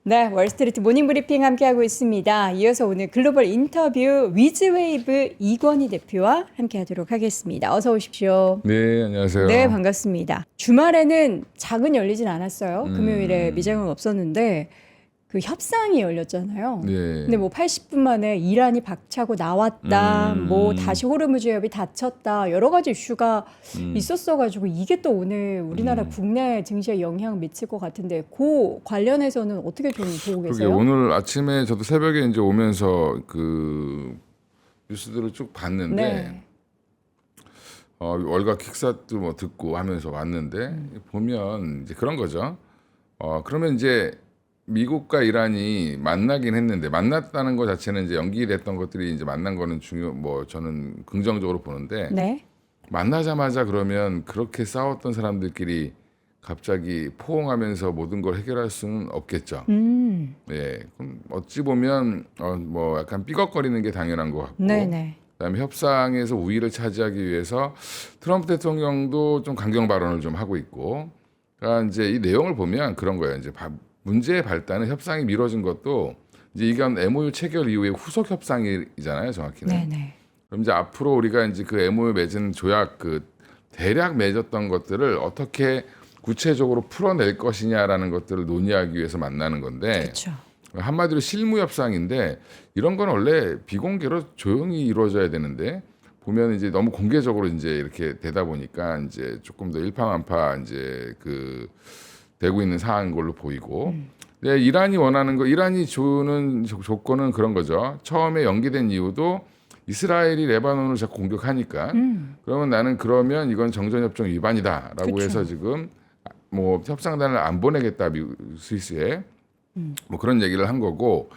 네, 월스트리트 모닝 브리핑 함께하고 있습니다. 이어서 오늘 글로벌 인터뷰 위즈웨이브 이권희 대표와 함께하도록 하겠습니다. 어서 오십시오. 네, 안녕하세요. 네, 반갑습니다. 주말에는 장은 열리진 않았어요. 금요일에 미장은 없었는데 그 협상이 열렸잖아요. 네. 근데 뭐 80분 만에 이란이 박차고 나왔다, 뭐 다시 호르무즈 해협이 닫혔다, 여러 가지 이슈가 있었어가지고 이게 또 오늘 우리나라 국내 증시에 영향 미칠 것 같은데 그 관련해서는 어떻게 좀 보고 그게 계세요? 오늘 아침에 저도 새벽에 이제 오면서 그 뉴스들을 쭉 봤는데 네. 월가 킥사도 뭐 듣고 하면서 왔는데 보면 이제 그런 거죠. 그러면 이제 미국과 이란이 만나긴 했는데 만났다는 것 자체는 이제 연기됐던 것들이 이제 만난 거는 저는 긍정적으로 보는데 네. 만나자마자 그러면 그렇게 싸웠던 사람들끼리 갑자기 포옹하면서 모든 걸 해결할 수는 없겠죠. 예, 그럼 어찌 보면 뭐 약간 삐걱거리는 게 당연한 것 같고, 네네. 그다음에 협상에서 우위를 차지하기 위해서 트럼프 대통령도 좀 강경 발언을 좀 하고 있고, 그러니까 이제 이 내용을 보면 그런 거예요. 이제 문제의 발단은 협상이 미뤄진 것도 이제 이건 MOU 체결 이후에 후속 협상이잖아요, 정확히는. 네네. 그럼 이제 앞으로 우리가 이제 그 MOU 맺은 조약 그 대략 맺었던 것들을 어떻게 구체적으로 풀어낼 것이냐라는 것들을 논의하기 위해서 만나는 건데 그렇죠. 한마디로 실무 협상인데 이런 건 원래 비공개로 조용히 이루어져야 되는데 보면 이제 너무 공개적으로 이제 이렇게 되다 보니까 이제 조금 더 일파만파 이제 그 되고 있는 상황인 걸로 보이고 네, 이란이 원하는 거 이란이 주는 조건은 그런 거죠. 처음에 연기된 이유도 이스라엘이 레바논을 자꾸 공격하니까 그러면 나는 그러면 이건 정전협정 위반이다라고 그쵸. 해서 지금 뭐 협상단을 안 보내겠다 스위스에 뭐 그런 얘기를 한 거고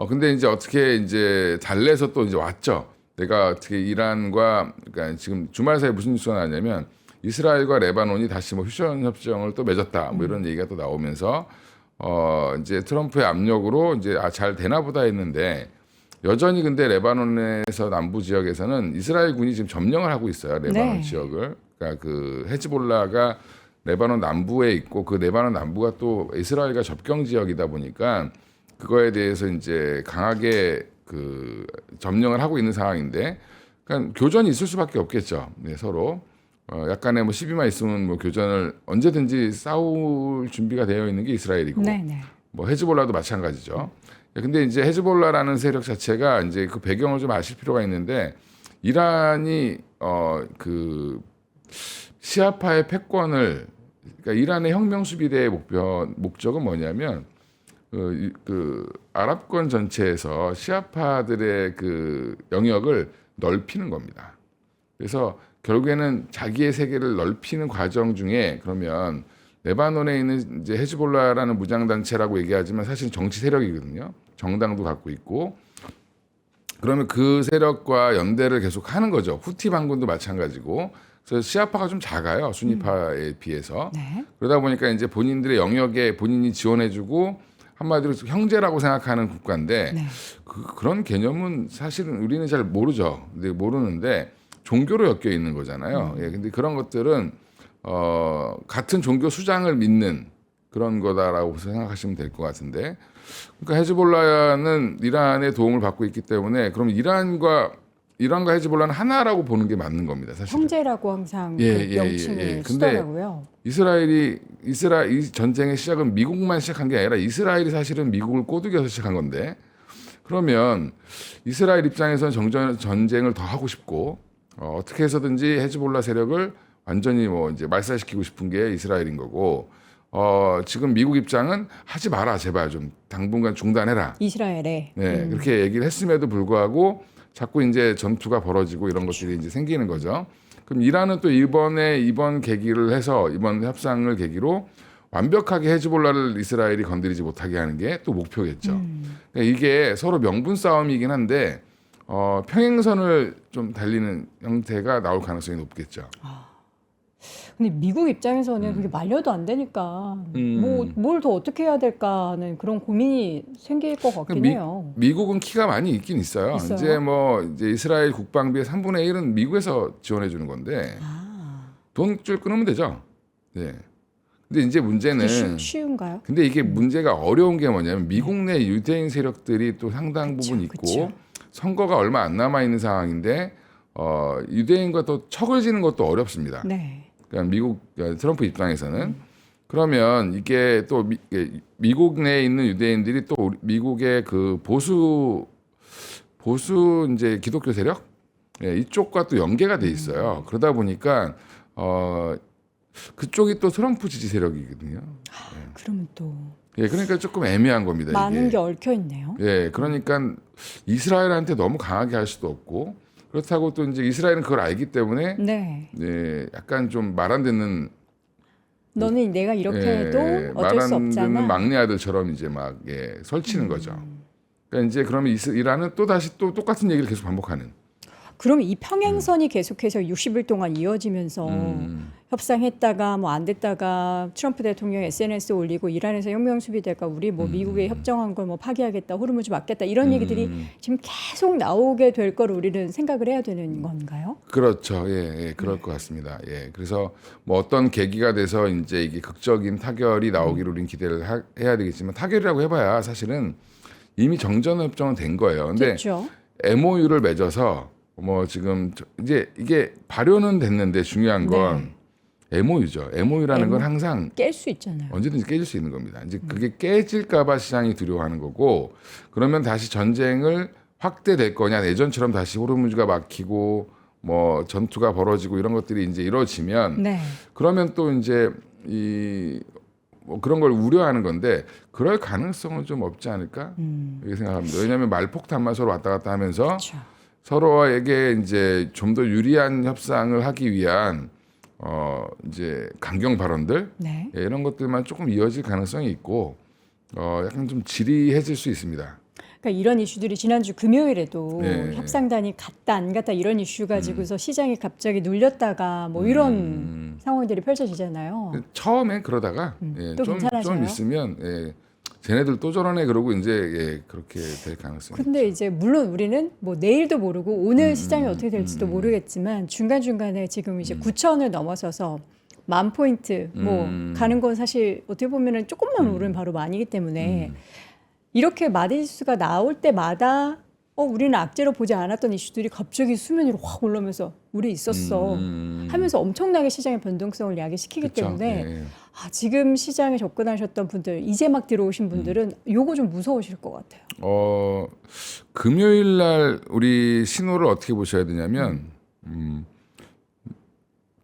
근데 이제 어떻게 이제 달래서 또 이제 왔죠. 내가 어떻게 이란과 그러니까 지금 주말 사이에 무슨 뉴스가 나냐면 이스라엘과 레바논이 다시 뭐 휴전 협정을 또 맺었다 뭐 이런 얘기가 또 나오면서 이제 트럼프의 압력으로 이제 잘 되나 보다 했는데 여전히 근데 레바논에서 남부 지역에서는 이스라엘 군이 지금 점령을 하고 있어요. 레바논 네. 지역을. 그러니까 그 헤즈볼라가 레바논 남부에 있고 그 레바논 남부가 또 이스라엘과 접경 지역이다 보니까 그거에 대해서 이제 강하게 그 점령을 하고 있는 상황인데 그러니까 교전이 있을 수밖에 없겠죠. 네, 서로. 약간의 뭐 시비만 있으면 뭐 교전을 언제든지 싸울 준비가 되어 있는 게 이스라엘이고 네네. 뭐 헤즈볼라도 마찬가지죠. 근데 이제 헤즈볼라라는 세력 자체가 이제 그 배경을 좀 아실 필요가 있는데 이란이 그 시아파의 패권을 그러니까 이란의 혁명 수비대의 목적은 뭐냐면 그 아랍권 전체에서 시아파들의 그 영역을 넓히는 겁니다. 그래서 결국에는 자기의 세계를 넓히는 과정 중에 그러면 레바논에 있는 이제 헤즈볼라라는 무장 단체라고 얘기하지만 사실 정치 세력이거든요. 정당도 갖고 있고 그러면 그 세력과 연대를 계속 하는 거죠. 후티 반군도 마찬가지고. 그래서 시아파가 좀 작아요. 수니파에 비해서. 네. 그러다 보니까 이제 본인들의 영역에 본인이 지원해주고 한마디로 형제라고 생각하는 국가인데 네. 그런 개념은 사실은 우리는 잘 모르죠. 근데 모르는데 종교로 엮여 있는 거잖아요. 예, 근데 그런 것들은 같은 종교 수장을 믿는 그런 거다라고 생각하시면 될 것 같은데, 그러니까 헤즈볼라는 이란의 도움을 받고 있기 때문에 그럼 이란과 헤즈볼라는 하나라고 보는 게 맞는 겁니다. 사실. 형제라고 항상 예, 그 예, 명칭을 예, 예. 쓰더라고요. 이스라엘 이 전쟁의 시작은 미국만 시작한 게 아니라 이스라엘이 사실은 미국을 꼬드겨서 시작한 건데, 그러면 이스라엘 입장에서는 전쟁을 더 하고 싶고 어떻게 해서든지 헤즈볼라 세력을 완전히 뭐 이제 말살시키고 싶은 게 이스라엘인 거고 지금 미국 입장은 하지 마라 제발 좀 당분간 중단해라. 이스라엘에. 네, 그렇게 얘기를 했음에도 불구하고 자꾸 이제 전투가 벌어지고 이런 것들이 이제 생기는 거죠. 그럼 이란은 또 이번 계기를 해서 이번 협상을 계기로 완벽하게 헤즈볼라를 이스라엘이 건드리지 못하게 하는 게 또 목표겠죠. 그러니까 이게 서로 명분 싸움이긴 한데 평행선을 좀 달리는 형태가 나올 가능성이 높겠죠. 근데 미국 입장에서는 그게 말려도 안 되니까 뭐 뭘 더 어떻게 해야 될까 하는 그런 고민이 생길 것 같긴 해요. 미국은 키가 많이 있긴 있어요. 있어요? 이제 이스라엘 국방비의 3분의 1은 미국에서 지원해 주는 건데 돈 줄 끊으면 되죠. 네. 근데 이제 문제는 쉬운가요? 근데 이게 문제가 어려운 게 뭐냐면 미국 내 유대인 세력들이 또 상당 부분 있고 그쵸. 선거가 얼마 안 남아 있는 상황인데 유대인과 또 척을 지는 것도 어렵습니다. 네. 그러니까 트럼프 입장에서는 그러면 이게 또 미국 내에 있는 유대인들이 또 미국의 그 보수 이제 기독교 세력 이쪽과 또 연계가 돼 있어요. 그러다 보니까 그쪽이 또 트럼프 지지 세력이거든요. 그러면 또 그러니까 조금 애매한 겁니다. 많은 이게. 게 얽혀 있네요. 그러니까 이스라엘한테 너무 강하게 할 수도 없고 그렇다고 또 이제 이스라엘은 그걸 알기 때문에 네. 약간 좀 말 안 듣는 너는 내가 이렇게 해도 어쩔 수 말 안 없잖아. 듣는 막내 아들처럼 이제 막 설치는 거죠. 그러니까 이제 그러면 이란은 또 다시 또 똑같은 얘기를 계속 반복하는. 그럼 이 평행선이 계속해서 60일 동안 이어지면서 협상했다가 뭐 안 됐다가 트럼프 대통령 SNS 올리고 이란에서 혁명 수비대가 우리 뭐 미국에 협정한 걸 뭐 파기하겠다, 호르무즈 막겠다 이런 얘기들이 지금 계속 나오게 될 걸 우리는 생각을 해야 되는 건가요? 그렇죠. 그럴 것 같습니다. 그래서 뭐 어떤 계기가 돼서 이제 이게 극적인 타결이 나오기를 우리는 기대를 해야 되겠지만 타결이라고 해봐야 사실은 이미 정전협정은 된 거예요. 근데 그렇죠. MOU를 맺어서 뭐 지금 이제 이게 발효는 됐는데 중요한 건 MOU죠. MOU라는 건 항상 깰 수 있잖아요. 언제든지 깨질 수 있는 겁니다. 이제 그게 깨질까봐 시장이 두려워하는 거고, 그러면 다시 전쟁을 확대될 거냐, 예전처럼 다시 호르무즈가 막히고 뭐 전투가 벌어지고 이런 것들이 이제 이루어지면, 그러면 또 이제 뭐 그런 걸 우려하는 건데 그럴 가능성은 좀 없지 않을까 이렇게 생각합니다. 왜냐하면 말폭탄만 서로 왔다 갔다 하면서. 그렇죠. 서로에게 이제 좀 더 유리한 협상을 하기 위한 이제 강경 발언들 이런 것들만 조금 이어질 가능성이 있고 약간 좀 지리해질 수 있습니다. 그러니까 이런 이슈들이 지난주 금요일에도 협상단이 갔다 안 갔다 이런 이슈 가지고서 시장이 갑자기 눌렸다가 뭐 이런 상황들이 펼쳐지잖아요. 처음에 그러다가 또 괜찮아져요? 좀 있으면 쟤네들 또 저러네 그러고 이제 그렇게 될 가능성이 근데 있죠. 이제 물론 우리는 뭐 내일도 모르고 오늘 시장이 어떻게 될지도 모르겠지만 중간중간에 지금 이제 9천을 넘어서서 10,000포인트 뭐 가는 건 사실 어떻게 보면은 조금만 오르면 바로 만이기 때문에 이렇게 마디지수가 나올 때마다 우리는 악재로 보지 않았던 이슈들이 갑자기 수면 위로 확 올라오면서 우리 있었어 하면서 엄청나게 시장의 변동성을 야기시키기 그쵸? 때문에 지금 시장에 접근하셨던 분들 이제 막 들어오신 분들은 요거 좀 무서우실 것 같아요. 금요일 날 우리 신호를 어떻게 보셔야 되냐면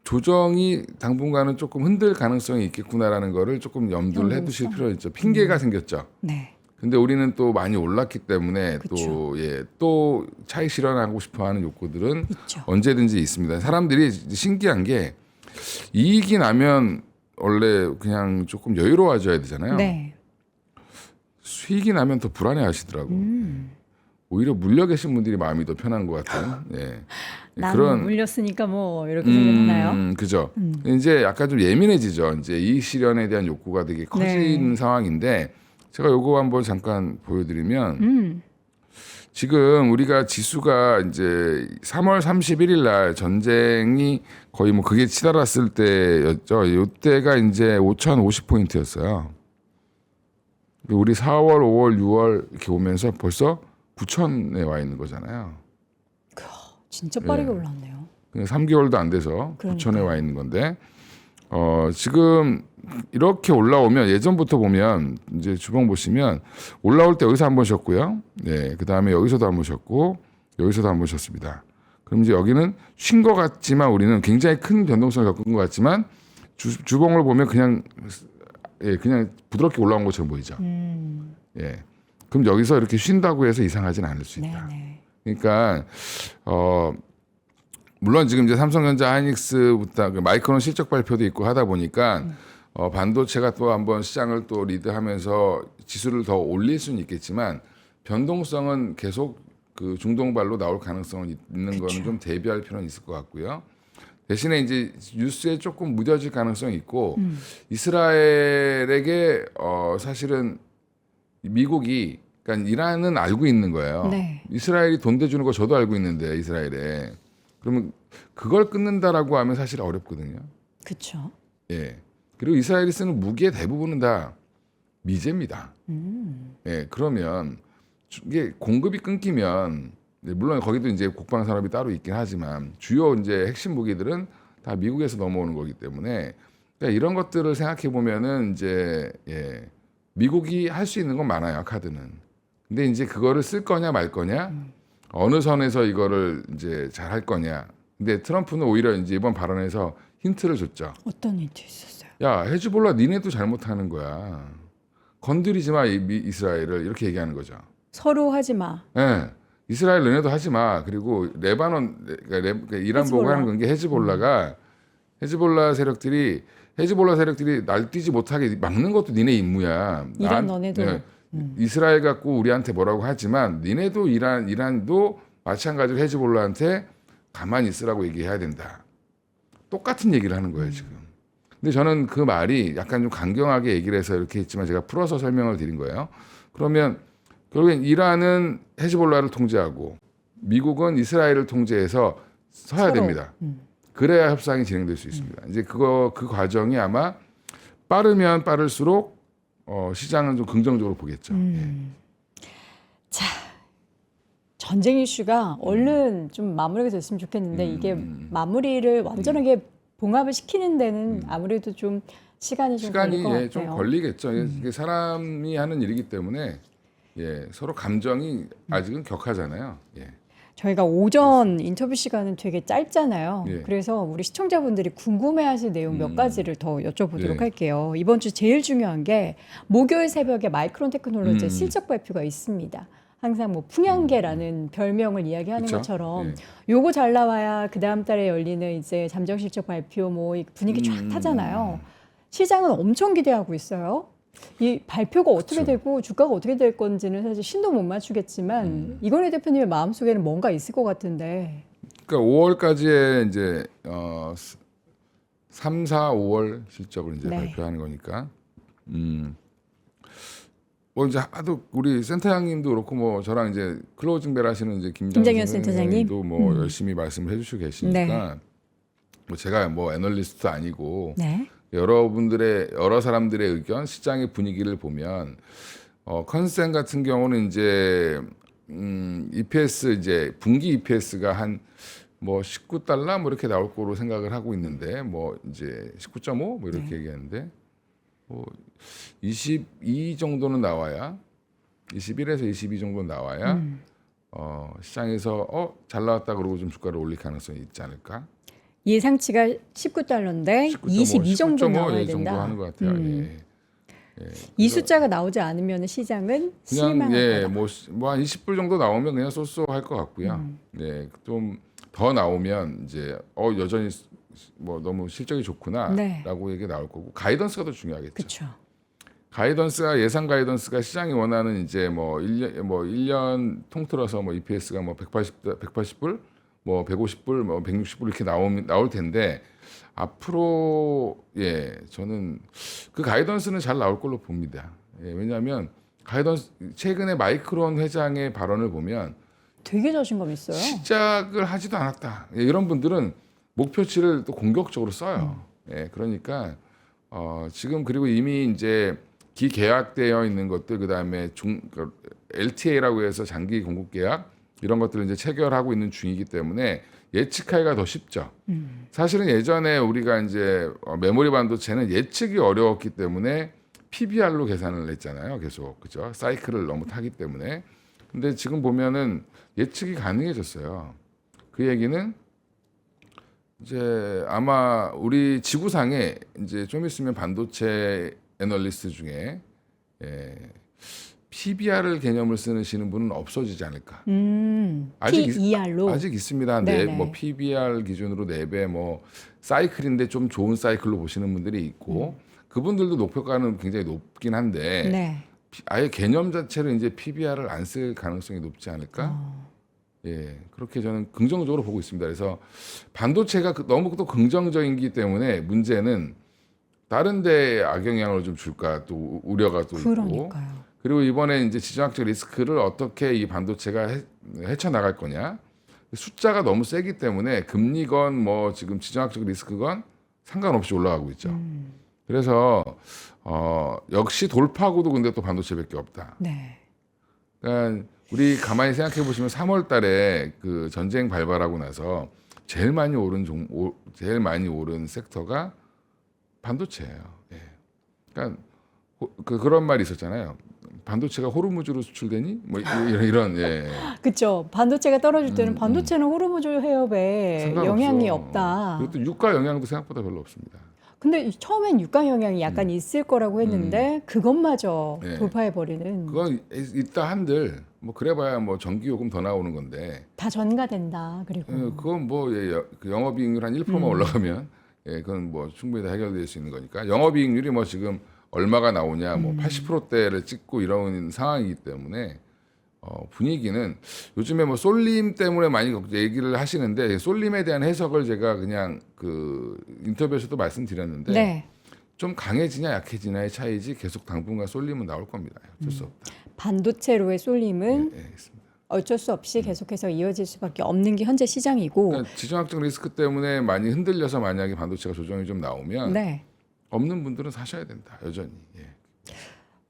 조정이 당분간은 조금 흔들 가능성이 있겠구나라는 거를 조금 염두를 해두실 필요가 있죠. 핑계가 생겼죠. 근데 우리는 또 많이 올랐기 때문에 또 차익 실현하고 싶어하는 욕구들은 있죠. 언제든지 있습니다. 사람들이 신기한 게 이익이 나면 원래 그냥 조금 여유로워져야 되잖아요. 수익이 나면 더 불안해하시더라고. 오히려 물려 계신 분들이 마음이 더 편한 것 같아요. 나는 물렸으니까 뭐 이렇게 생각하나요? 그죠. 이제 약간 좀 예민해지죠. 이제 이익 실현에 대한 욕구가 되게 커지는 상황인데. 제가 요거 한번 잠깐 보여드리면 지금 우리가 지수가 이제 3월 31일 날 전쟁이 거의 뭐 그게 치달았을 때였죠. 이때가 이제 5,050포인트였어요. 우리 4월, 5월, 6월 이렇게 오면서 벌써 9,000에 와 있는 거잖아요. 진짜 빠르게 올랐네요. 3개월도 안 돼서 9,000에 와 있는 건데 지금 이렇게 올라오면 예전부터 보면 이제 주봉 보시면 올라올 때 여기서 한 번 쉬었고요. 그 다음에 여기서도 한 번 쉬었고 여기서도 한 번 쉬었습니다. 그럼 이제 여기는 쉰 것 같지만 우리는 굉장히 큰 변동성을 겪은 것 같지만 주봉을 보면 그냥 부드럽게 올라온 것처럼 보이죠. 그럼 여기서 이렇게 쉰다고 해서 이상하진 않을 수 있다. 그러니까 물론 지금 이제 삼성전자, 하이닉스부터 마이크론 실적 발표도 있고 하다 보니까 반도체가 또 한번 시장을 또 리드하면서 지수를 더 올릴 수는 있겠지만 변동성은 계속 그 중동발로 나올 가능성은 있는 거는 좀 대비할 필요는 있을 것 같고요. 대신에 이제 뉴스에 조금 무뎌질 가능성이 있고 이스라엘에게 사실은 미국이 그러니까 이란은 알고 있는 거예요. 이스라엘이 돈 대주는 거 저도 알고 있는데 이스라엘에 그러면 그걸 끊는다라고 하면 사실 어렵거든요. 그렇죠. 그리고 이스라엘이 쓰는 무기의 대부분은 다 미제입니다. 예, 그러면 이게 공급이 끊기면 물론 거기도 이제 국방 산업이 따로 있긴 하지만 주요 이제 핵심 무기들은 다 미국에서 넘어오는 거기 때문에 그러니까 이런 것들을 생각해 보면은 이제 예, 미국이 할 수 있는 건 많아요, 카드는. 근데 이제 그거를 쓸 거냐 말 거냐, 어느 선에서 이거를 이제 잘 할 거냐. 근데 트럼프는 오히려 이제 이번 발언에서 힌트를 줬죠. 어떤 힌트 있었어요? 야, 헤즈볼라 니네도 잘못하는 거야. 건드리지 마 이스라엘을 이렇게 얘기하는 거죠. 서로 하지 마. 예. 이스라엘 너네도 하지 마. 그리고 레바논 그러니까 이란 보고 헤즈볼라. 하는 건 게 헤즈볼라 세력들이 날뛰지 못하게 막는 것도 니네 임무야. 이란 너네도. 예, 이스라엘 갖고 우리한테 뭐라고 하지만 니네도 이란도 마찬가지로 헤즈볼라한테 가만히 있으라고 얘기해야 된다. 똑같은 얘기를 하는 거예요, 지금. 근데 저는 그 말이 약간 좀 강경하게 얘기를 해서 이렇게 했지만 제가 풀어서 설명을 드린 거예요. 그러면 결국엔 이란은 헤즈볼라를 통제하고 미국은 이스라엘을 통제해서 서야 서로. 됩니다. 그래야 협상이 진행될 수 있습니다. 이제 그 과정이 아마 빠르면 빠를수록 시장은 좀 긍정적으로 보겠죠. 예. 자, 전쟁 이슈가 얼른 좀 마무리가 됐으면 좋겠는데 이게 마무리를 완전하게 봉합을 시키는 데는 아무래도 좀 시간이 좀 걸릴 것 시간이 좀 같아요. 걸리겠죠. 이게 사람이 하는 일이기 때문에 예, 서로 감정이 아직은 격하잖아요. 예. 저희가 오전 인터뷰 시간은 되게 짧잖아요. 예. 그래서 우리 시청자분들이 궁금해하실 내용 몇 가지를 더 여쭤보도록 예. 할게요. 이번 주 제일 중요한 게 목요일 새벽에 마이크론 테크놀로지의 음. 실적 발표가 있습니다. 항상 뭐 풍향계라는 별명을 이야기하는 그쵸? 것처럼 예. 요거 잘 나와야 그 다음 달에 열리는 이제 잠정 실적 발표 뭐 분위기 쫙 타잖아요. 시장은 엄청 기대하고 있어요. 이 발표가 어떻게 그쵸. 되고 되고 주가가 어떻게 될 건지는 사실 신도 못 맞추겠지만 이건희 대표님의 마음속에는 뭔가 있을 것 같은데. 그러니까 5월까지의 이제 3, 4, 5월 실적을 이제 네. 발표하는 거니까. 뭐 이제 하도 우리 센터장님도 그렇고 뭐 저랑 이제 클로징 벨 하시는 이제 김장현 센터장님? 도 뭐 열심히 말씀을 해주시고 계시니까 뭐 제가 뭐 애널리스트 아니고 네. 여러 사람들의 의견, 시장의 분위기를 보면 컨센 같은 경우는 이제 EPS 이제 분기 EPS가 한 뭐 19달러 뭐 이렇게 나올 거로 생각을 하고 있는데 뭐 이제 19.5 뭐 이렇게 얘기하는데 뭐 22 정도는 나와야 21에서 22 정도는 나와야 시장에서 잘 나왔다 그러고 좀 주가를 올릴 가능성이 있지 않을까? 예상치가 19달러인데 19.5, 22 정도 19.5 나와야 이 정도 된다. 하는 것 같아요. 예. 이 숫자가 나오지 않으면 시장은 그냥 실망할 거다. 뭐한 20불 정도 나오면 그냥 쏘쏘할 것 같고요. 네, 좀 더 나오면 이제 여전히 뭐 너무 실적이 좋구나라고 네. 얘기 나올 거고 가이던스가 더 중요하겠죠. 그렇죠. 가이던스가 예상 가이던스가 시장이 원하는 이제 뭐 1년 통틀어서 뭐 EPS가 뭐 180불, 뭐 150불, 뭐 160불 이렇게 나올 텐데 앞으로 저는 그 가이던스는 잘 나올 걸로 봅니다. 왜냐하면 가이던스 최근에 마이크론 회장의 발언을 보면 되게 자신감 있어요. 시작을 하지도 않았다. 이런 분들은 목표치를 또 공격적으로 써요. 그러니까 지금 그리고 이미 이제 기계약되어 있는 것들 그다음에 LTA라고 해서 장기 공급 계약 이런 것들을 이제 체결하고 있는 중이기 때문에 예측하기가 더 쉽죠. 사실은 예전에 우리가 이제 메모리 반도체는 예측이 어려웠기 때문에 PBR로 계산을 했잖아요. 계속 그죠? 사이클을 너무 타기 때문에. 근데 지금 보면은 예측이 가능해졌어요. 그 얘기는 이제 아마 우리 지구상에 이제 좀 있으면 반도체 애널리스트 중에 PBR을 개념을 쓰시는 분은 없어지지 않을까. PER로 아직 있습니다. 네네. 뭐 PBR 기준으로 4배 뭐 사이클인데 좀 좋은 사이클로 보시는 분들이 있고 그분들도 목표가는 굉장히 높긴 한데 네. 아예 개념 자체를 이제 PBR을 안 쓸 가능성이 높지 않을까? 그렇게 저는 긍정적으로 보고 있습니다. 그래서 반도체가 너무 또 긍정적이기 때문에 문제는 다른 데 악영향을 좀 줄까 또 우려가 또 있고. 그러니까요. 그리고 이번에 이제 지정학적 리스크를 어떻게 이 반도체가 헤쳐나갈 거냐. 숫자가 너무 세기 때문에 금리건 뭐 지금 지정학적 리스크건 상관없이 올라가고 있죠. 그래서 역시 돌파구도 근데 또 반도체밖에 없다. 네. 그러니까 우리 가만히 생각해 보시면 3월 달에 그 전쟁 발발하고 나서 제일 많이 오른 섹터가 반도체예요. 예. 그러니까 그런 말이 있었잖아요. 반도체가 호르무즈로 수출되니? 뭐 이런 예. 그렇죠. 반도체가 떨어질 때는 반도체는 호르무즈 해협에 상관없어. 영향이 없다. 그것도 유가 영향도 생각보다 별로 없습니다. 근데 처음엔 유가 영향이 약간 있을 거라고 했는데 그것마저 네. 돌파해버리는 그건 있다 한들 뭐 그래봐야 뭐 전기요금 더 나오는 건데 다 전가된다. 그리고 그건 뭐 그 영업이익률 한 1%만 올라가면 그건 뭐 충분히 다 해결될 수 있는 거니까 영업이익률이 뭐 지금 얼마가 나오냐 뭐 80%대를 찍고 이런 상황이기 때문에 분위기는 요즘에 뭐 쏠림 때문에 많이 얘기를 하시는데 쏠림에 대한 해석을 제가 그냥 그 인터뷰에서도 말씀드렸는데 네. 좀 강해지냐 약해지냐의 차이지 계속 당분간 쏠림은 나올 겁니다. 어쩔 수 없다. 반도체로의 쏠림은 네, 있습니다. 어쩔 수 없이 계속해서 이어질 수밖에 없는 게 현재 시장이고 그러니까 지정학적 리스크 때문에 많이 흔들려서 만약에 반도체가 조정이 좀 나오면 네. 없는 분들은 사셔야 된다. 여전히. 예.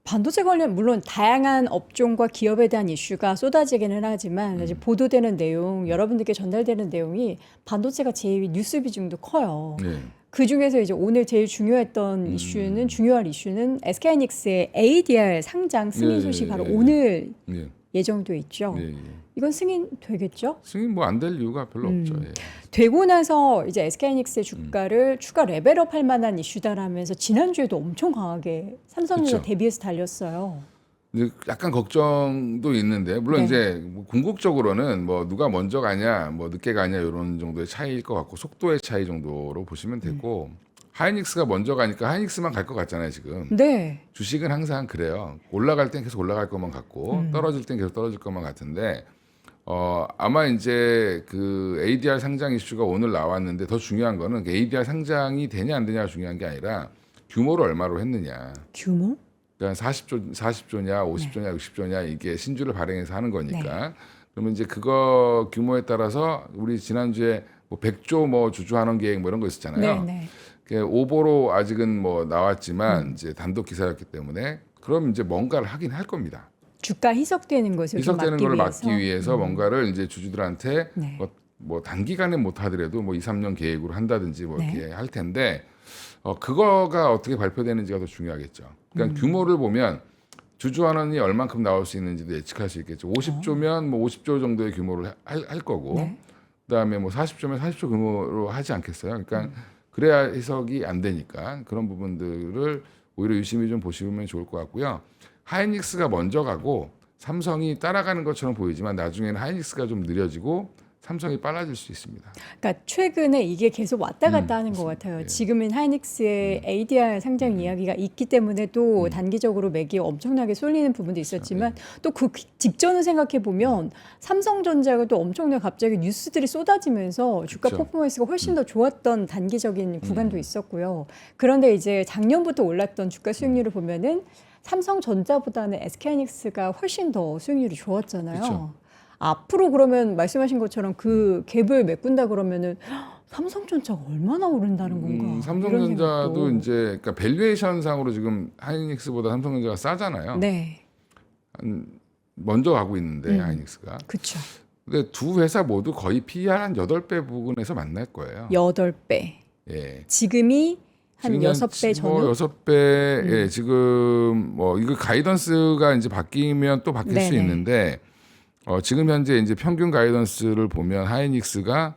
반도체 관련 물론 다양한 업종과 기업에 대한 이슈가 쏟아지기는 하지만 이제 보도되는 내용, 여러분들께 전달되는 내용이 반도체가 제일 뉴스 비중도 커요. 네. 그 중에서 이제 오늘 제일 중요한 이슈는 SK하이닉스의 ADR 상장 승인 예, 소식이 예, 바로 예. 오늘 예. 예정돼 있죠. 예, 예. 이건 승인 되겠죠? 승인 뭐 안 될 이유가 별로 없죠. 예. 되고 나서 이제 SK하이닉스의 주가를 추가 레벨업할 만한 이슈다라면서 지난주에도 엄청 강하게 삼성전자 그쵸. 대비해서 달렸어요. 근데 약간 걱정도 있는데 물론 네. 이제 뭐 궁극적으로는 뭐 누가 먼저 가냐, 뭐 늦게 가냐 이런 정도의 차이일 것 같고 속도의 차이 정도로 보시면 되고 하이닉스가 먼저 가니까 하이닉스만 갈 것 같잖아요 지금. 네. 주식은 항상 그래요. 올라갈 땐 계속 올라갈 것만 같고 떨어질 땐 계속 떨어질 것만 같은데 아마 이제 그 ADR 상장 이슈가 오늘 나왔는데 더 중요한 거는 그 ADR 상장이 되냐 안 되냐가 중요한 게 아니라 규모를 얼마로 했느냐. 규모? 그러니까 40조냐, 50조냐, 60조냐 이게 신주를 발행해서 하는 거니까. 그러면 이제 그거 규모에 따라서 우리 지난주에 뭐 100조 뭐 주주환원 계획 뭐 이런 거 있었잖아요. 네. 오보로 아직은 뭐 나왔지만 이제 단독 기사였기 때문에 그럼 이제 뭔가를 하긴 할 겁니다. 주가 희석되는 것을 좀 희석되는 막기 걸 위해서. 막기 위해서 뭔가를 이제 주주들한테 네. 뭐 단기간에 못 하더라도 뭐 2, 3년 계획으로 한다든지 뭐 네. 이렇게 할 텐데 그거가 어떻게 발표되는지가 더 중요하겠죠. 그러니까 규모를 보면 주주환원이 얼만큼 나올 수 있는지도 예측할 수 있겠죠. 50조면 뭐 50조 정도의 규모를 할 거고 네. 그다음에 뭐 40조면 40조 규모로 하지 않겠어요. 그러니까 그래야 해석이 안 되니까 그런 부분들을 오히려 유심히 좀 보시면 좋을 것 같고요. 하이닉스가 먼저 가고 삼성이 따라가는 것처럼 보이지만 나중에는 하이닉스가 좀 느려지고 삼성이 빨라질 수 있습니다. 그러니까 최근에 이게 계속 왔다 갔다 하는 것 같아요. 지금은 하이닉스의 ADR 상장 이야기가 있기 때문에 또 단기적으로 맥이 엄청나게 쏠리는 부분도 있었지만 또 그 직전을 생각해 보면 삼성전자가 또 엄청나게 갑자기 뉴스들이 쏟아지면서 주가 그쵸. 퍼포먼스가 훨씬 더 좋았던 단기적인 구간도 있었고요. 그런데 이제 작년부터 올랐던 주가 수익률을 보면은 삼성전자보다는 SK하이닉스가 훨씬 더 수익률이 좋았잖아요. 그쵸. 앞으로 그러면 말씀하신 것처럼 그 갭을 메꾼다 그러면은 삼성전자가 얼마나 오른다는 건가? 이런 삼성전자도 생각도. 이제 그러니까 밸류에이션 상으로 지금 하이닉스보다 삼성전자가 싸잖아요. 네, 먼저 가고 있는데 하이닉스가. 그렇죠. 근데 두 회사 모두 거의 PER 한 8배 부근에서 만날 거예요. 8배. 예. 지금이 한 지금 6배 전후. 뭐 6배 예, 지금 뭐 이거 가이던스가 이제 바뀌면 또 바뀔 수 네네. 있는데 지금 현재 이제 평균 가이던스를 보면 하이닉스가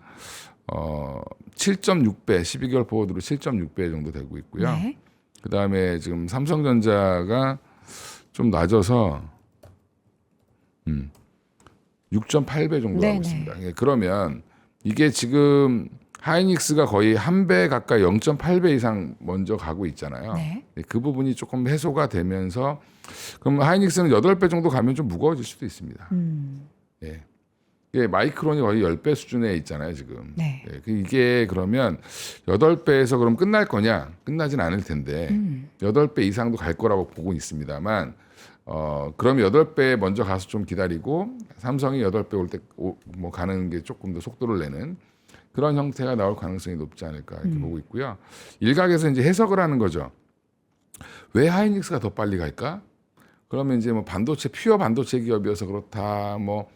7.6배 12개월 포워드로 7.6배 정도 되고 있고요. 네. 그다음에 지금 삼성전자가 좀 낮아서 6.8배 정도 네네. 하고 있습니다. 예, 그러면 이게 지금 하이닉스가 거의 한 배 가까이 0.8배 이상 먼저 가고 있잖아요. 네. 예, 그 부분이 조금 해소가 되면서 그럼 하이닉스는 8배 정도 가면 좀 무거워질 수도 있습니다. 예. 이게 마이크론이 거의 10배 수준에 있잖아요, 지금. 네. 예, 이게 그러면 8배에서 그럼 끝날 거냐? 끝나진 않을 텐데 8배 이상도 갈 거라고 보고 있습니다만 그럼 8배 먼저 가서 좀 기다리고 삼성이 8배 올 때 뭐 가는 게 조금 더 속도를 내는 그런 형태가 나올 가능성이 높지 않을까 이렇게 보고 있고요. 일각에서 이제 해석을 하는 거죠. 왜 하이닉스가 더 빨리 갈까? 그러면 이제 뭐 반도체 퓨어 반도체 기업이어서 그렇다 뭐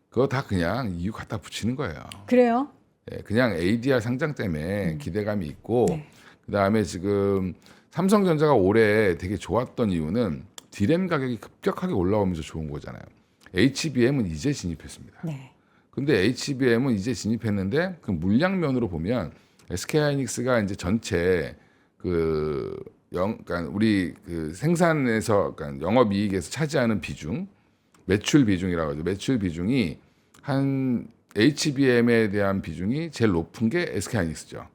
그거 다 그냥 이유 갖다 붙이는 거예요. 그래요? 예, 그냥 ADR 상장 때문에 기대감이 있고 네. 그다음에 지금 삼성전자가 올해 되게 좋았던 이유는 D램 가격이 급격하게 올라오면서 좋은 거잖아요. HBM은 이제 진입했습니다. 네. 근데 HBM은 이제 진입했는데 그 물량면으로 보면 SK하이닉스가 이제 전체 그러니까 우리 그 생산에서 그러니까 영업이익에서 차지하는 비중, 매출 비중이라고 하죠. 매출 비중이 한 HBM에 대한 비중이 제일 높은 게 SK하이닉스죠.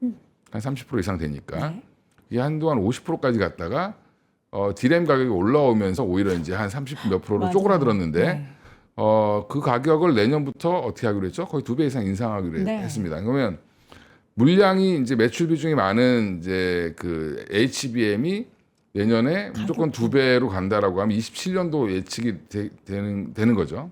한 30% 이상 되니까 네. 이게 한동안 50%까지 갔다가 D램 가격이 올라오면서 오히려 이제 한 30 몇 프로로 맞아요. 쪼그라들었는데 네. 그 가격을 내년부터 어떻게 하기로 했죠? 거의 2배 이상 인상하기로 네. 했습니다. 그러면 물량이 이제 매출 비중이 많은 이제 그 HBM이 내년에 무조건 2배로 간다라고 하면 27년도 예측이 되는 거죠.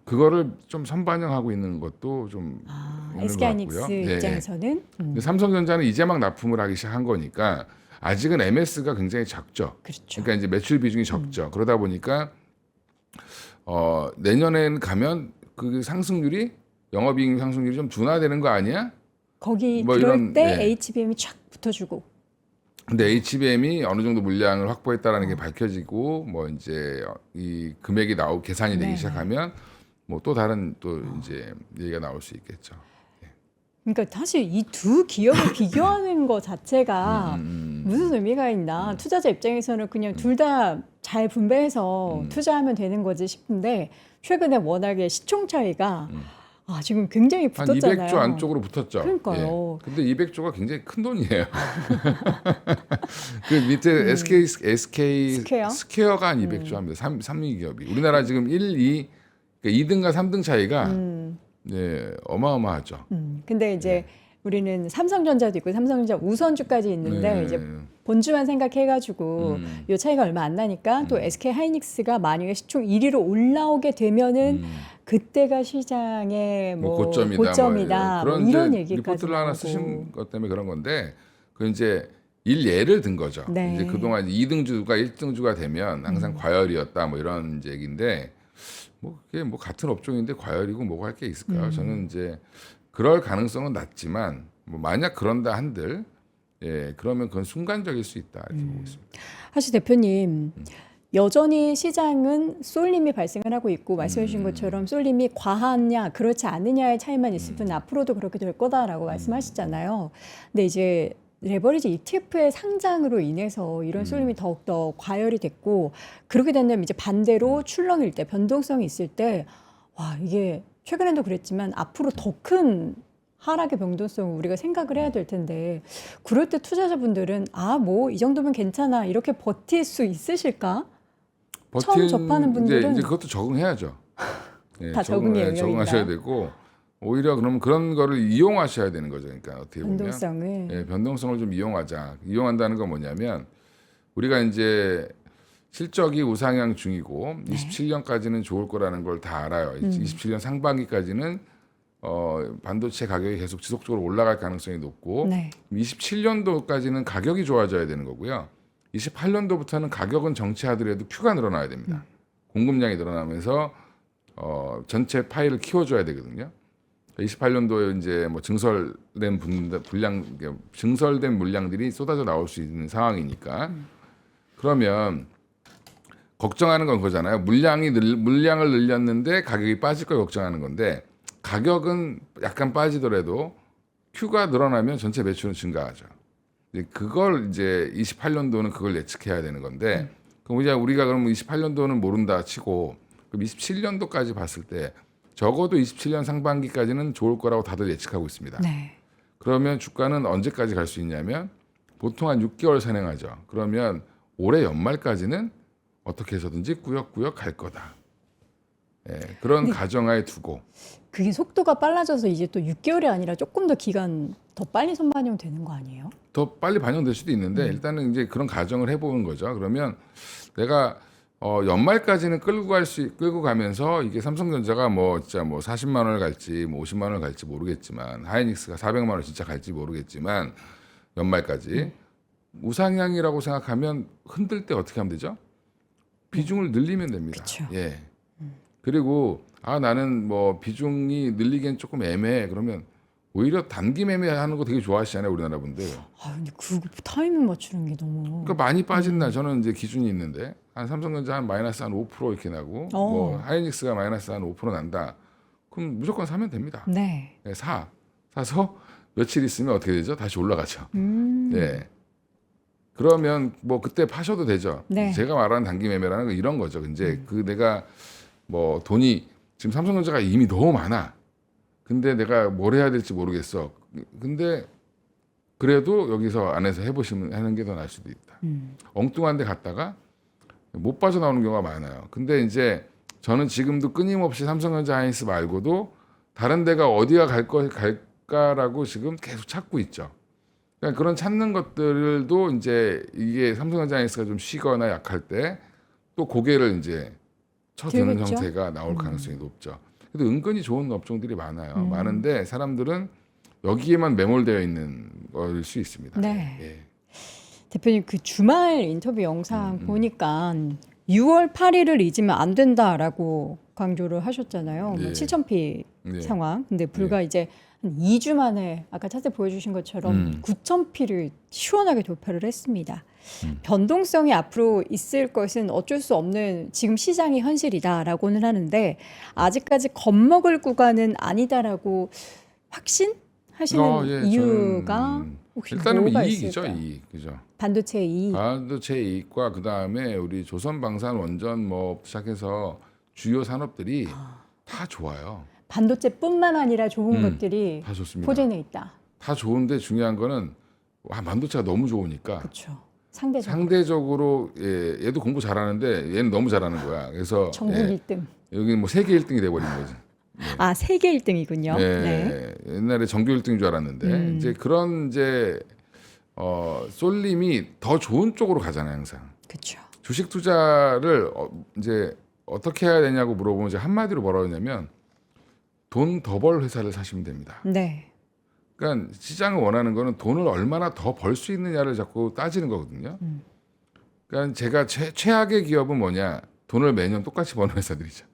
그거를 좀 선반영하고 있는 것도 좀 있는 것 SK하이닉스 같고요. 네. 입장에서는 근데 삼성전자는 이제 막 납품을 하기 시작한 거니까 아직은 MS가 굉장히 적죠. 그렇죠. 그러니까 이제 매출 비중이 적죠. 그러다 보니까 내년에는 가면 그 상승률이 영업이익 상승률이 좀 둔화되는 거 아니야? 거기 뭐 그럴 이런, 때 네. HBM이 촥 붙어주고 근데 HBM이 어느 정도 물량을 확보했다라는 게 밝혀지고 뭐 이제 이 금액이 계산이 되기 네. 시작하면 뭐 또 다른 또 이제 얘기가 나올 수 있겠죠. 그러니까 사실 이 두 기업을 비교하는 것 자체가 무슨 의미가 있나 투자자 입장에서는 그냥 둘 다 잘 분배해서 투자하면 되는 거지 싶은데 최근에 워낙에 시총 차이가 지금 굉장히 한 붙었잖아요. 200조 안쪽으로 붙었죠. 그러니까요. 예. 근데 200조가 굉장히 큰 돈이에요. 그 밑에 SK 스퀘어? 스퀘어가 한 200조 합니다. 3위 기업이. 우리나라 지금 1, 2 그러니까 2등과 3등 차이가 네, 어마어마하죠. 근데 이제 우리는 삼성전자도 있고 삼성전자 우선주까지 있는데 네. 이제 본주만 생각해가지고 이 차이가 얼마 안 나니까 또 SK 하이닉스가 만약에 시총 1위로 올라오게 되면은 그때가 시장의 뭐 고점이다, 그런 뭐 이런 이제 얘기까지 리포트를 하나 나오고. 쓰신 것 때문에 그런 건데 그 이제 일예를 든 거죠. 네. 이제 그동안 2등주가 1등주가 되면 항상 과열이었다 뭐 이런 이제 얘기인데 뭐 그게 뭐 같은 업종인데 과열이고 뭐가 할 게 있을까요? 저는 이제 그럴 가능성은 낮지만 뭐 만약 그런다 한들 그러면 그건 순간적일 수 있다 이렇게 보고 있습니다. 사실 대표님 여전히 시장은 쏠림이 발생을 하고 있고 말씀해 주신 것처럼 쏠림이 과하냐 그렇지 않느냐의 차이만 있을 뿐 앞으로도 그렇게 될 거다라고 말씀하시잖아요. 근데 이제 레버리지 ETF의 상장으로 인해서 이런 쏠림이 더욱더 과열이 됐고 그렇게 된다면 이제 반대로 출렁일 때 변동성이 있을 때 와 이게 최근에도 그랬지만 앞으로 더 큰 하락의 변동성을 우리가 생각을 해야 될 텐데 그럴 때 투자자분들은 뭐 이 정도면 괜찮아 이렇게 버틸 수 있으실까? 처음 접하는 분들은 이제 그것도 적응해야죠. 다 적응의 영역이다. 적응하셔야 되고 오히려 그러면 그런 거를 이용하셔야 되는 거죠. 그러니까 어떻게 보면 변동성을 변동성을 좀 이용하자. 이용한다는 건 뭐냐면 우리가 이제 실적이 우상향 중이고 27년까지는 좋을 거라는 걸 다 알아요. 27년 상반기까지는 반도체 가격이 계속 지속적으로 올라갈 가능성이 높고 네. 27년도까지는 가격이 좋아져야 되는 거고요. 28년도부터는 가격은 정체하더라도 큐가 늘어나야 됩니다. 공급량이 늘어나면서 전체 파이를 키워줘야 되거든요. 28년도에 이제 뭐 증설된 물량들이 쏟아져 나올 수 있는 상황이니까 그러면 걱정하는 건 그거잖아요. 물량을 늘렸는데 가격이 빠질 걸 걱정하는 건데 가격은 약간 빠지더라도 큐가 늘어나면 전체 매출은 증가하죠. 그걸 이제 28년도는 그걸 예측해야 되는 건데 그럼 이제 우리가 그러면 28년도는 모른다 치고 그럼 27년도까지 봤을 때 적어도 27년 상반기까지는 좋을 거라고 다들 예측하고 있습니다. 네. 그러면 주가는 언제까지 갈 수 있냐면 보통 한 6개월 선행하죠. 그러면 올해 연말까지는 어떻게 해서든지 꾸역꾸역 갈 거다. 그런 가정하에 두고 그게 속도가 빨라져서 이제 또 6개월이 아니라 조금 더 기간 더 빨리 선반영되는 거 아니에요? 더 빨리 반영될 수도 있는데 일단은 이제 그런 가정을 해보는 거죠. 그러면 내가 연말까지는 끌고 가면서 이게 삼성전자가 뭐 진짜 뭐 40만 원을 갈지 뭐 50만 원을 갈지 모르겠지만 하이닉스가 400만 원 진짜 갈지 모르겠지만 연말까지 우상향이라고 생각하면 흔들 때 어떻게 하면 되죠? 비중을 늘리면 됩니다. 그쵸. 예. 그리고 나는 뭐 비중이 늘리기엔 조금 애매해. 그러면 오히려 단기 매매하는 거 되게 좋아하시잖아요, 우리나라 분들. 근데 그 타이밍 맞추는 게 너무. 그러니까 많이 빠진 날 저는 이제 기준이 있는데 한 삼성전자 한 마이너스 한 5% 이렇게 나고 뭐 하이닉스가 마이너스 한 5% 난다. 그럼 무조건 사면 됩니다. 네. 네, 사서 며칠 있으면 어떻게 되죠? 다시 올라가죠. 예. 그러면 뭐 그때 파셔도 되죠. 네. 제가 말하는 단기 매매라는 건 이런 거죠. 이제 그 내가 뭐 돈이 지금 삼성전자가 이미 너무 많아. 근데 내가 뭘 해야 될지 모르겠어. 근데 그래도 여기서 안에서 해보시면 하는 게 더 나을 수도 있다. 엉뚱한 데 갔다가 못 빠져나오는 경우가 많아요. 근데 이제 저는 지금도 끊임없이 삼성전자 하이닉스 말고도 다른 데가 어디가 갈까라고 지금 계속 찾고 있죠. 그러니까 그런 찾는 것들도 이제 이게 삼성전자 하이닉스가 좀 쉬거나 약할 때 또 고개를 이제 쳐드는 들겠죠? 형태가 나올 가능성이 높죠. 그래도 은근히 좋은 업종들이 많아요. 많은데 사람들은 여기에만 매몰되어 있는 걸 수 있습니다. 네. 예. 대표님 그 주말 인터뷰 영상 보니까 6월 8일을 잊으면 안 된다라고 강조를 하셨잖아요. 네. 7,000p 네. 상황. 근데 불과 이제 한 2주 만에 아까 차트 보여주신 것처럼 9,000p를 시원하게 돌파를 했습니다. 변동성이 앞으로 있을 것은 어쩔 수 없는 지금 시장의 현실이다라고는 하는데 아직까지 겁먹을 구간은 아니다라고 확신하시는 예, 이유가 저는, 혹시 일단은 뭐가 이익이죠, 있을까요? 이익, 그죠? 반도체 이익. 반도체 이익과 그 다음에 우리 조선방산 원전 뭐 시작해서 주요 산업들이 다 좋아요. 반도체뿐만 아니라 좋은 것들이 다 좋습니다. 포진해 있다. 다 좋은데 중요한 거는 반도체가 너무 좋으니까 그렇죠. 상대적으로 상대적으로 얘도 공부 잘하는데 얘는 너무 잘하는 거야. 그래서 전국 1등. 여기 뭐 세계 1등이 돼버린 거지. 아, 세계 1등이군요. 네. 옛날에 전교 1등인 줄 알았는데 이제 그런 이제 쏠림이 더 좋은 쪽으로 가잖아요, 항상. 그렇죠. 주식 투자를 이제 어떻게 해야 되냐고 물어보면 이제 한마디로 뭐라고 하냐면 돈 더 벌 회사를 사시면 됩니다. 네. 그러니까 시장을 원하는 거는 돈을 얼마나 더 벌 수 있느냐를 자꾸 따지는 거거든요. 그러니까 제가 최악의 기업은 뭐냐? 돈을 매년 똑같이 버는 회사들이죠.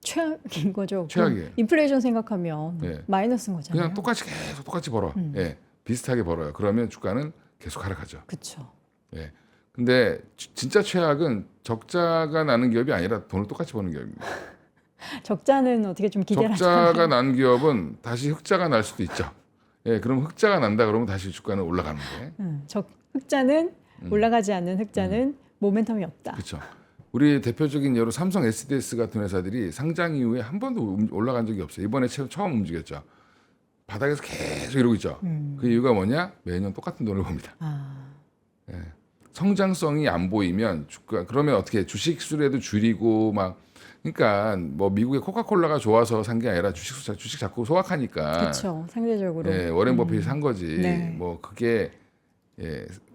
최악인 거죠. 최악이에요. 인플레이션 생각하면 네. 마이너스인 거잖아요. 그냥 똑같이 계속 똑같이 벌어. 예, 비슷하게 벌어요. 그러면 주가는 계속 하락하죠. 그렇죠. 예. 근데 진짜 최악은 적자가 나는 기업이 아니라 돈을 똑같이 버는 기업입니다. 적자는 어떻게 좀 기대를 적자가 하잖아요. 난 기업은 다시 흑자가 날 수도 있죠. 예, 그럼 흑자가 난다 그러면 다시 주가는 올라가는 거예요. 흑자는 올라가지 않는 흑자는 모멘텀이 없다. 그렇죠. 우리 대표적인 예로 삼성 SDS 같은 회사들이 상장 이후에 한 번도 올라간 적이 없어요. 이번에 처음 움직였죠. 바닥에서 계속 이러고 있죠. 그 이유가 뭐냐? 매년 똑같은 돈을 봅니다. 예. 성장성이 안 보이면 주가 그러면 어떻게 주식 수레도 줄이고 막 그러니까 뭐 미국의 코카콜라가 좋아서 산 게 아니라 주식 자꾸 소각하니까 그렇죠. 상대적으로. 예, 워렌 버핏이 산 거지. 네. 뭐 그게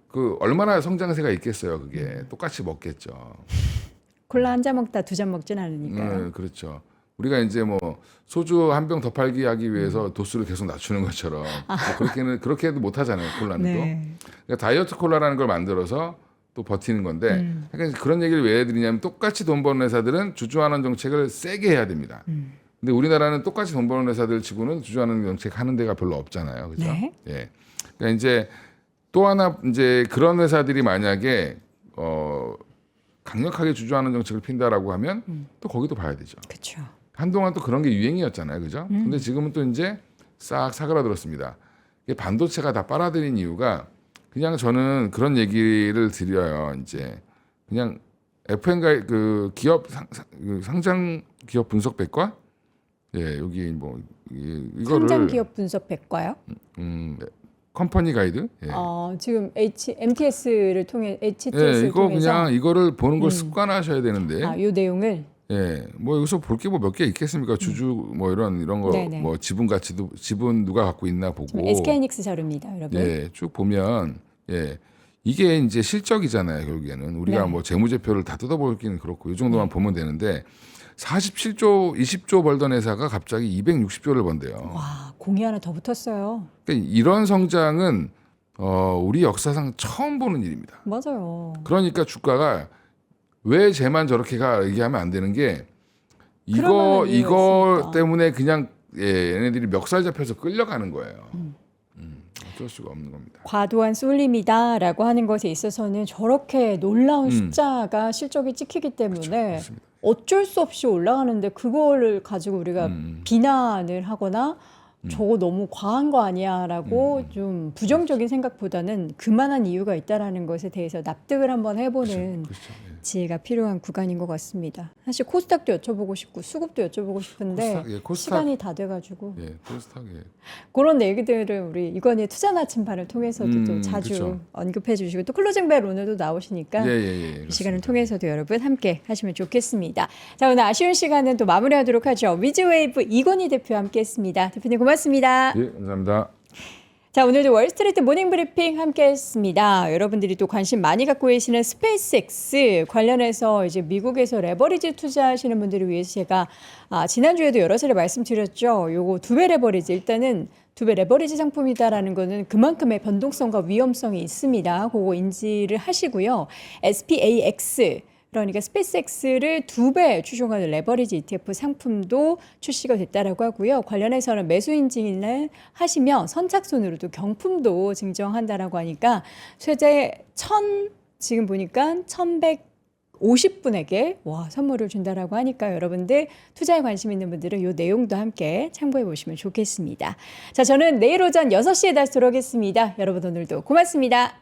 그 얼마나 성장세가 있겠어요. 그게 똑같이 먹겠죠. 콜라 한 잔 먹다 두 잔 먹진 않으니까요. 그렇죠. 우리가 이제 뭐 소주 한 병 더 팔기 하기 위해서 도수를 계속 낮추는 것처럼 뭐 그렇게도 못 하잖아요. 콜라는 네. 또. 그러니까 다이어트 콜라라는 걸 만들어서 또 버티는 건데 그러니까 그런 얘기를 왜 해드리냐면 똑같이 돈 버는 회사들은 주주환원 정책을 세게 해야 됩니다. 근데 우리나라는 똑같이 돈 버는 회사들 치고는 주주환원 정책 하는 데가 별로 없잖아요. 그렇죠? 네. 예. 그러니까 이제 또 하나 이제 그런 회사들이 만약에 강력하게 주주환원 정책을 핀다라고 하면 또 거기도 봐야 되죠. 그렇죠. 한동안 또 그런 게 유행이었잖아요. 그죠? 근데 지금은 또 이제 싹 사그라들었습니다. 이게 반도체가 다 빨아들인 이유가 그냥 저는 그런 얘기를 드려요. 이제 그냥 FN가 그 기업 상장 기업 분석 백과 여기 뭐 이거를 상장 기업 분석 백과요? 컴퍼니 가이드. 지금 MTS를 통해 HTS를 이거 통해서 그냥 이거를 보는 걸 습관하셔야 되는데. 이 내용을 뭐 여기서 볼 게 뭐 몇 개 있겠습니까? 주주 뭐 이런 거 네네. 뭐 지분 가치도 지분 누가 갖고 있나 보고. SK하이닉스 자료입니다, 여러분. 쭉 보면 이게 이제 실적이잖아요. 결국에는 우리가 네. 뭐 재무제표를 다 뜯어보기는 그렇고 이 정도만 보면 되는데 47조, 20조 벌던 회사가 갑자기 260조를 번대요. 와, 공이 하나 더 붙었어요. 그러니까 이런 성장은 우리 역사상 처음 보는 일입니다. 맞아요. 그러니까 주가가 왜 쟤만 저렇게가 얘기하면 안 되는 게 그럴 이거 만한 이유가 이거 있으니까. 때문에 그냥 얘네들이 멱살 잡혀서 끌려가는 거예요. 어쩔 수가 없는 겁니다. 과도한 쏠림이다라고 하는 것에 있어서는 저렇게 놀라운 숫자가 실적이 찍히기 때문에 그렇습니다. 어쩔 수 없이 올라가는데 그거를 가지고 우리가 비난을 하거나 저거 너무 과한 거 아니야라고 좀 부정적인 생각보다는 그만한 이유가 있다라는 것에 대해서 납득을 한번 해보는 그렇죠. 예. 지혜가 필요한 구간인 것 같습니다. 사실 코스닥도 여쭤보고 싶고 수급도 여쭤보고 싶은데 코스닥, 예, 코스닥. 시간이 다 돼가지고 예, 코스닥 예. 그런 얘기들을 우리 이건희 투자 나침반을 통해서도 또 자주 그쵸. 언급해 주시고 또 클로징벨 오늘도 나오시니까 예, 그 시간을 통해서도 여러분 함께 하시면 좋겠습니다. 자, 오늘 아쉬운 시간은 또 마무리하도록 하죠. 위즈웨이브 이건희 대표와 함께했습니다. 대표님 고맙습니다. 예, 감사합니다. 자, 오늘도 월스트리트 모닝 브리핑 함께 했습니다. 여러분들이 또 관심 많이 갖고 계시는 스페이스X 관련해서 이제 미국에서 레버리지 투자하시는 분들을 위해서 제가 지난주에도 여러 차례 말씀드렸죠. 요거 2배 레버리지. 일단은 2배 레버리지 상품이다라는 거는 그만큼의 변동성과 위험성이 있습니다. 그거 인지를 하시고요. SPAX 그러니까 스페이스X를 2배 추종하는 레버리지 ETF 상품도 출시가 됐다라고 하고요. 관련해서는 매수 인증을 하시면 선착순으로도 경품도 증정한다라고 하니까 최대 지금 보니까 1,150분에게 선물을 준다라고 하니까 여러분들 투자에 관심 있는 분들은 이 내용도 함께 참고해 보시면 좋겠습니다. 자, 저는 내일 오전 6시에 다시 돌아오겠습니다. 여러분 오늘도 고맙습니다.